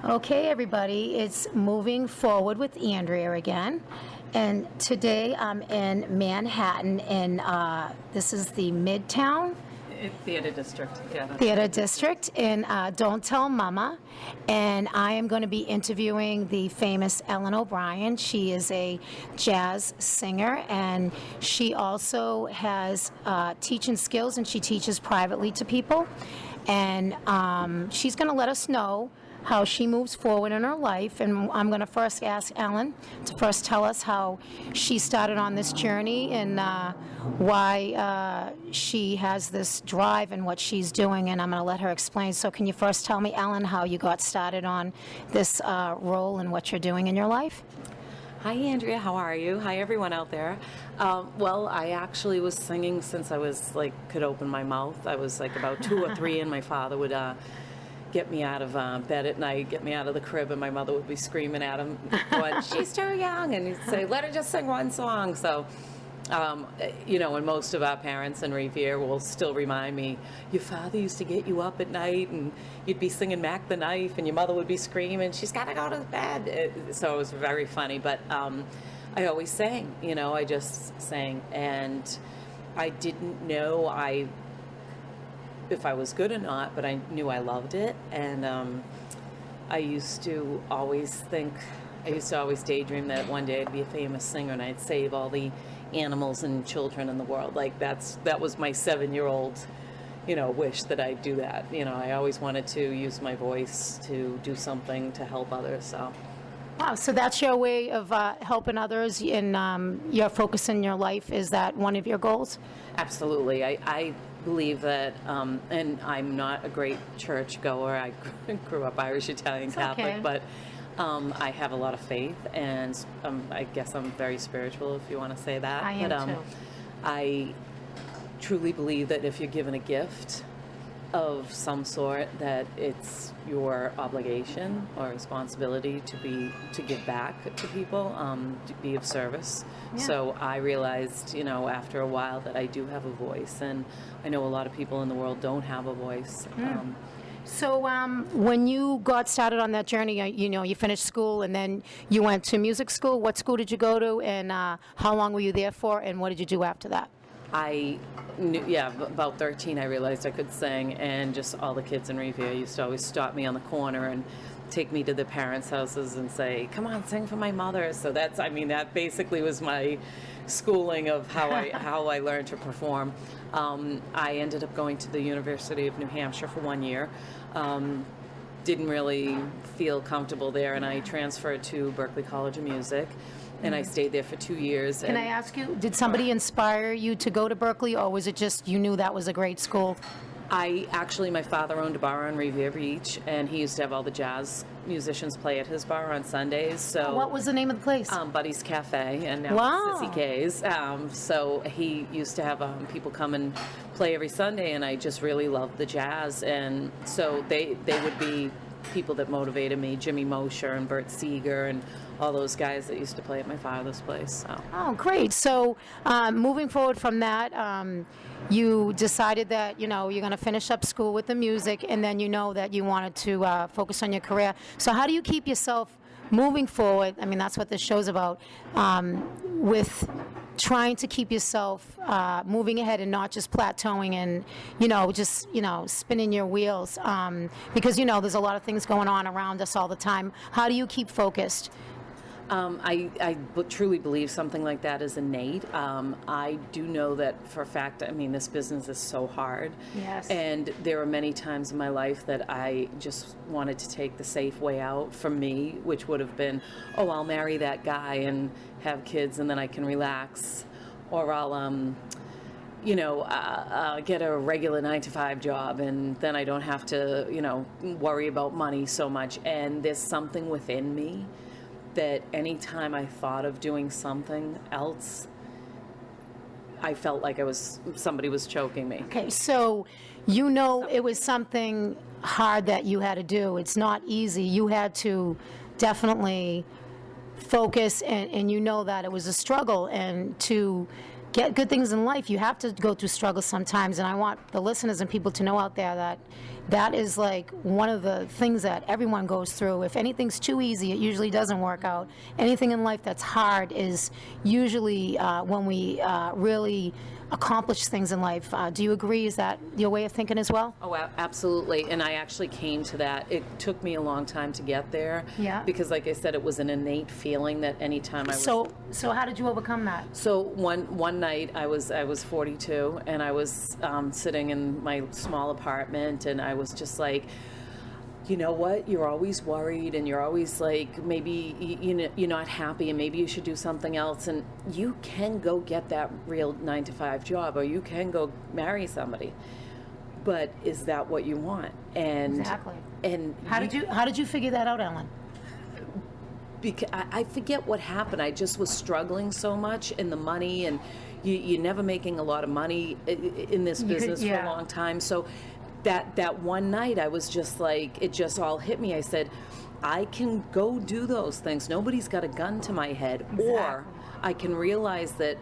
Okay, everybody, it's Moving Forward with Andrea again. And today I'm in Manhattan, and this is the Midtown Theater District, yeah. Theater District in Don't Tell Mama. And I am going to be interviewing the famous Ellen OBrien. She is a jazz singer, and she also has teaching skills, and she teaches privately to people. And she's going to let us know how she moves forward in her life. And I'm going to first ask Ellen to first tell us how she started on this journey and why she has this drive and what she's doing, and I'm going to let her explain. So can you first tell me, Ellen, how you got started on this role and what you're doing in your life? Hi, Andrea. How are you? Hi, everyone out there. Well, I actually was singing since I was could open my mouth. I was about 2 or 3, and my father would get me out of bed at night, get me out of the crib, and my mother would be screaming at him, going, "She's too young," and he'd say, "Let her just sing one song." So, and most of our parents in Revere will still remind me, "Your father used to get you up at night, and you'd be singing Mac the Knife, and your mother would be screaming, 'She's got to go to bed.'" So it was very funny, but I always sang, I just sang, and I didn't know if I was good or not, but I knew I loved it. And I used to always daydream that one day I'd be a famous singer and I'd save all the animals and children in the world. That was my 7-year-old, wish that I'd do that. I always wanted to use my voice to do something to help others. So. Wow, so that's your way of helping others, and your focus in your life. Is that one of your goals? Absolutely. I believe that, and I'm not a great church goer. I grew up Irish Italian Catholic, okay. But I have a lot of faith, and I guess I'm very spiritual, if you want to say that. I am too. I truly believe that if you're given a gift of some sort, that it's your obligation or responsibility to give back to people, to be of service. Yeah. So I realized, after a while, that I do have a voice, and I know a lot of people in the world don't have a voice. So when you got started on that journey, you finished school and then you went to music school. What school did you go to, and how long were you there for, and what did you do after that? I knew, about 13, I realized I could sing, and just all the kids in Revere used to always stop me on the corner and take me to the parents' houses and say, "Come on, sing for my mother." So that basically was my schooling of how I learned to perform. I ended up going to the University of New Hampshire for 1 year. Didn't really feel comfortable there, and I transferred to Berklee College of Music. And I stayed there for 2 years. Can I ask you, did somebody inspire you to go to Berklee, or was it just you knew that was a great school? My father owned a bar on Revere Beach, and he used to have all the jazz musicians play at his bar on Sundays. So what was the name of the place? Buddy's Cafe, and now Wow. Sissy K's. So he used to have people come and play every Sunday, and I just really loved the jazz. And so they would be people that motivated me, Jimmy Mosher and Bert Seeger and all those guys that used to play at my father's place. So. Oh, great. So moving forward from that, you decided that, you're going to finish up school with the music, and then that you wanted to focus on your career. So how do you keep yourself moving forward? I mean, that's what this show's about, with trying to keep yourself moving ahead and not just plateauing and, just, spinning your wheels. Because, there's a lot of things going on around us all the time. How do you keep focused? I truly believe something like that is innate. I do know that for a fact. This business is so hard. Yes. And there are many times in my life that I just wanted to take the safe way out for me, which would have been, I'll marry that guy and have kids, and then I can relax, or I'll get a regular 9-to-5 job, and then I don't have to, worry about money so much. And there's something within me that anytime I thought of doing something else, I felt like somebody was choking me. Okay, so it was something hard that you had to do. It's not easy. You had to definitely focus, and that it was a struggle, and to get good things in life, you have to go through struggles sometimes. And I want the listeners and people to know out there that that is like one of the things that everyone goes through. If anything's too easy, it usually doesn't work out. Anything in life that's hard is usually when we really accomplish things in life. Do you agree? Is that your way of thinking as well? Oh, absolutely. And I actually came to that. It took me a long time to get there. Yeah. Because, like I said, it was an innate feeling that anytime I was. So how did you overcome that? So one night I was 42 and I was sitting in my small apartment and I was just like, you know what, you're always worried and you're always like, maybe you're not happy and maybe you should do something else, and you can go get that real 9-to-5 job or you can go marry somebody, but is that what you want? And Exactly. And How did you figure that out, Ellen? because I forget what happened. I just was struggling so much in the money, and you're never making a lot of money in this business for a long time. So that one night, I was just like, it just all hit me. I said, I can go do those things. Nobody's got a gun to my head. Exactly. Or I can realize that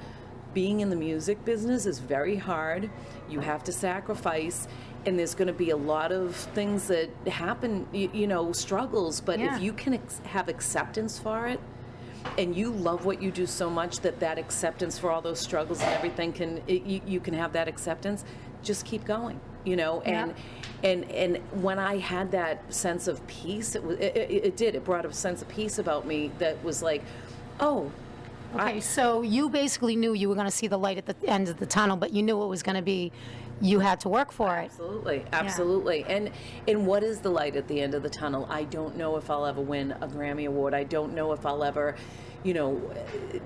being in the music business is very hard. You have to sacrifice. And there's going to be a lot of things that happen, struggles. But if you can have acceptance for it, and you love what you do so much that acceptance for all those struggles and everything you can have that acceptance, just keep going, And when I had that sense of peace, it brought a sense of peace about me that was like, oh. Okay, so you basically knew you were going to see the light at the end of the tunnel, but you knew it was going to be, you had to work for it. Absolutely. And what is the light at the end of the tunnel? I don't know if I'll ever win a Grammy Award. I don't know if I'll ever,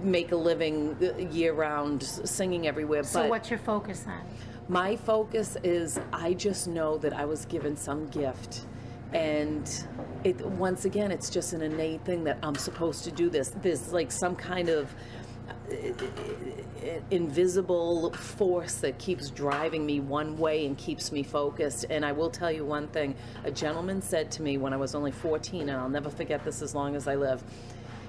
make a living year-round singing everywhere. So but what's your focus then? My focus is, I just know that I was given some gift. And once again, it's just an innate thing that I'm supposed to do this. There's like some kind of invisible force that keeps driving me one way and keeps me focused. And I will tell you one thing. A gentleman said to me when I was only 14, and I'll never forget this as long as I live.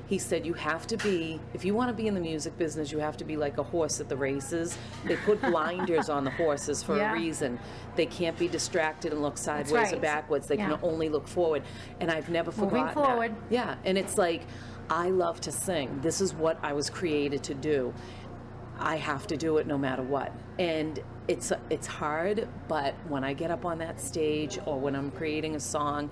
He said, you have to be, if you want to be in the music business, you have to be like a horse at the races. They put blinders on the horses for a reason. They can't be distracted and look sideways or backwards. They can only look forward. And I've never forgotten Moving forward. that. Yeah, and it's like, I love to sing. This is what I was created to do. I have to do it no matter what. And it's hard, but when I get up on that stage or when I'm creating a song,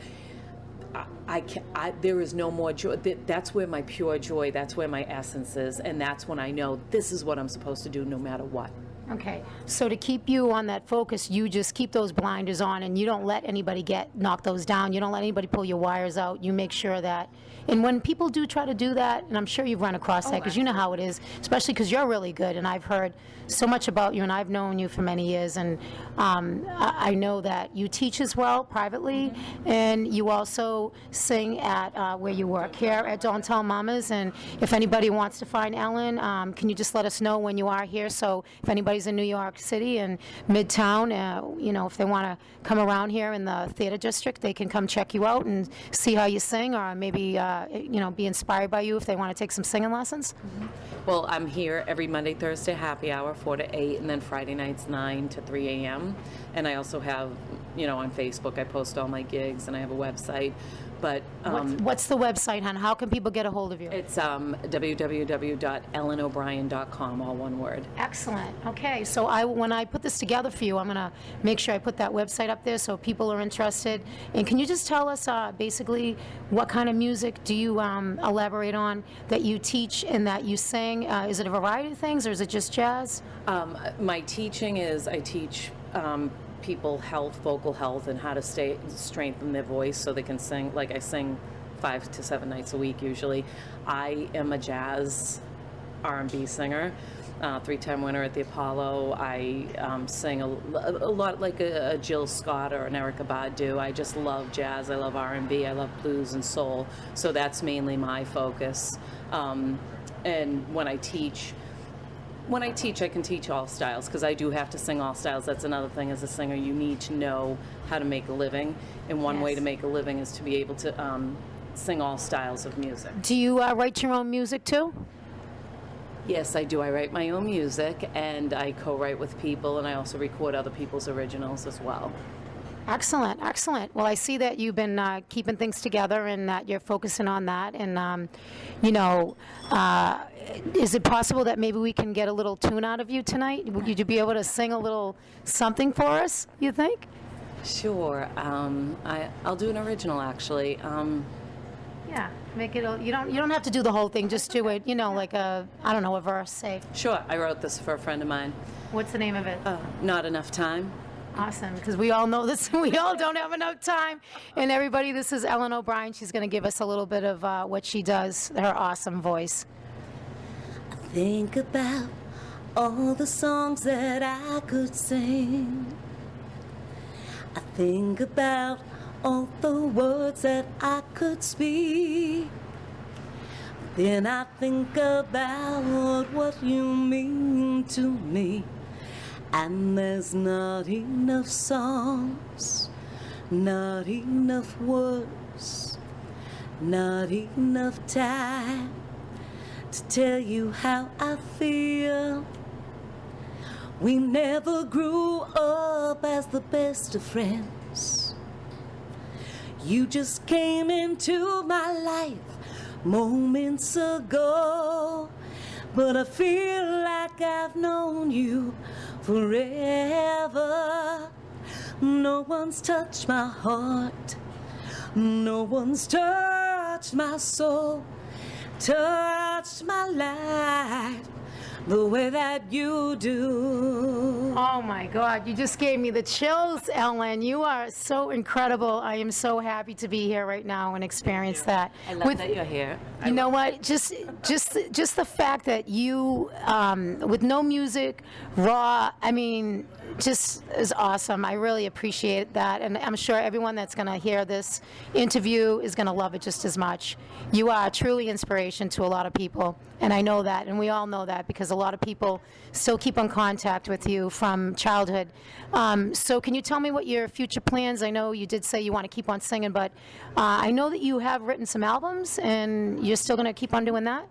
there is no more joy. That's where my pure joy, that's where my essence is, and that's when I know this is what I'm supposed to do no matter what. Okay, so to keep you on that focus, you just keep those blinders on and you don't let anybody knock those down. You don't let anybody pull your wires out. You make sure that, and when people do try to do that, and I'm sure you've run across that because you know how it is, especially because you're really good, and I've heard so much about you, and I've known you for many years, and I know that you teach as well privately, and you also sing at where you work here at Don't Tell Mamas. And if anybody wants to find Ellen, can you just let us know when you are here? So if anybody's in New York City and Midtown, if they want to come around here in the theater district, they can come check you out and see how you sing, or maybe be inspired by you if they want to take some singing lessons. Well, I'm here every Monday, Thursday, happy hour, 4 to 8, and then Friday nights, 9 to 3 a.m. And I also have, on Facebook, I post all my gigs, and I have a website. But what's the website, hon? How can people get a hold of you? It's www.ellenobrien.com, all one word. Excellent. Okay, so when I put this together for you, I'm going to make sure I put that website up there so people are interested. And can you just tell us basically what kind of music do you elaborate on that you teach and that you sing? Is it a variety of things, or is it just jazz? My teaching is I teach people health, vocal health, and how to strengthen their voice so they can sing. Like I sing 5 to 7 nights a week usually. I am a jazz R&B singer, 3-time winner at the Apollo. I sing a lot like a Jill Scott or an Erykah Badu. I just love jazz. I love R&B. I love blues and soul. So that's mainly my focus. And when I teach, I can teach all styles because I do have to sing all styles. That's another thing as a singer. You need to know how to make a living. And one way to make a living is to be able to sing all styles of music. Do you write your own music too? Yes, I do. I write my own music and I co-write with people, and I also record other people's originals as well. Excellent, excellent. Well, I see that you've been keeping things together and that you're focusing on that. And, you know, is it possible that maybe we can get a little tune out of you tonight? Would you be able to sing a little something for us, you think? Sure. I'll do an original, actually. Yeah, make it, you don't have to do the whole thing, just do it, you know, like a, I don't know, a verse, say. Sure. I wrote this for a friend of mine. What's the name of it? Not Enough Time. Awesome, because we all know this, we all don't have enough time. And everybody, this is Ellen OBrien. She's going to give us a little bit of what she does, her awesome voice. Think about all the songs that I could sing. I think about all the words that I could speak. Then I think about what you mean to me. And there's not enough songs, not enough words, not enough time to tell you how I feel. We never grew up as the best of friends. You just came into my life moments ago, but I feel like I've known you forever. No one's touched my heart, no one's touched my soul, touched my life the way that you do. Oh my God, you just gave me the chills, Ellen. You are so incredible. I am so happy to be here right now and experience that. I love that you're here. You know what? Just the fact that you, with no music, raw. I mean, just is awesome. I really appreciate that, and I'm sure everyone that's going to hear this interview is going to love it just as much. You are truly inspiration to a lot of people, and I know that, and we all know that because a lot of people still keep in contact with you from childhood. So can you tell me what your future plans? I know you did say you want to keep on singing, but I know that you have written some albums, and you're still going to keep on doing that?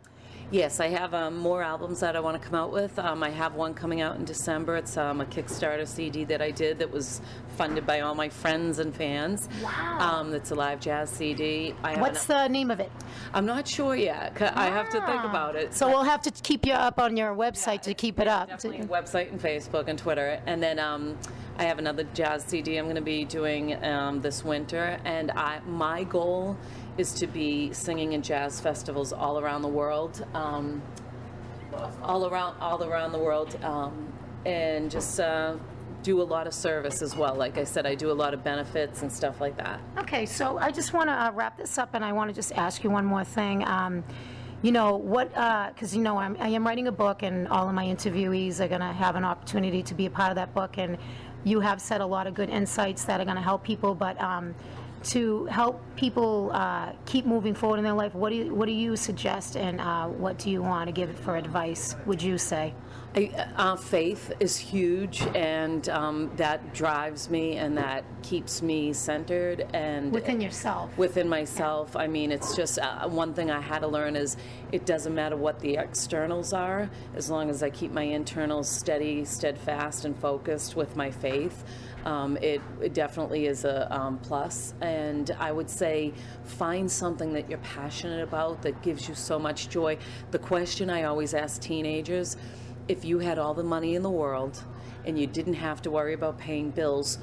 Yes, I have more albums that I want to come out with. I have one coming out in December. It's a Kickstarter CD that I did that was funded by all my friends and fans. Wow. It's a live jazz CD. What's the name of it? I'm not sure yet. I have to think about it. So we'll have to keep you up on your website to keep it up. Definitely website and Facebook and Twitter. And then I have another jazz CD I'm going to be doing this winter. And my goal is to be singing in jazz festivals all around the world, all around the world, and just do a lot of service as well. Like I said, I do a lot of benefits and stuff like that. Okay, so I just want to wrap this up, and I want to just ask you one more thing. You know, what, because you know, I am writing a book, and all of my interviewees are going to have an opportunity to be a part of that book, and you have said a lot of good insights that are going to help people, but to help people keep moving forward in their life, what do you suggest, and what do you want to give for advice, would you say? Faith is huge, and that drives me, and that keeps me centered and Within yourself. Within myself. I mean, it's just one thing I had to learn is it doesn't matter what the externals are, as long as I keep my internals steady, steadfast, and focused with my faith. It definitely is a plus, and I would say find something that you're passionate about that gives you so much joy. The question I always ask teenagers, if you had all the money in the world and you didn't have to worry about paying bills,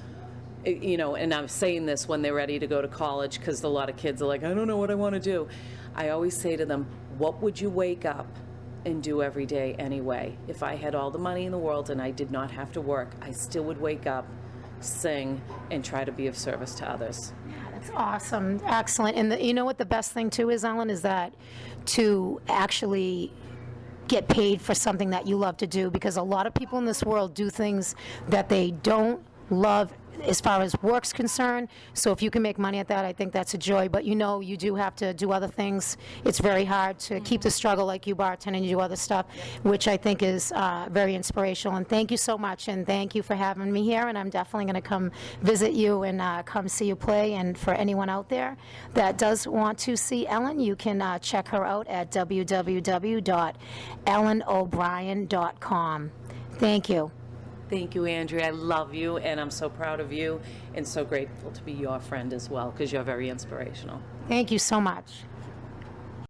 you know, and I'm saying this when they're ready to go to college because a lot of kids are like, I don't know what I want to do. I always say to them, what would you wake up and do every day anyway? If I had all the money in the world and I did not have to work, I still would wake up, sing, and try to be of service to others. Yeah, that's awesome. Excellent. And you know what the best thing too is, Ellen, is that to actually get paid for something that you love to do, because a lot of people in this world do things that they don't love as far as work's concerned. So if you can make money at that, I think that's a joy. But you know, you do have to do other things. It's very hard to keep the struggle, like you bartending, you do other stuff, which I think is very inspirational. And thank you so much, and thank you for having me here. And I'm definitely going to come visit you and come see you play. And for anyone out there that does want to see Ellen, you can check her out at www.ellenobrien.com. Thank you. Thank you, Andrea. I love you, and I'm so proud of you, and so grateful to be your friend as well, because you're very inspirational. Thank you so much.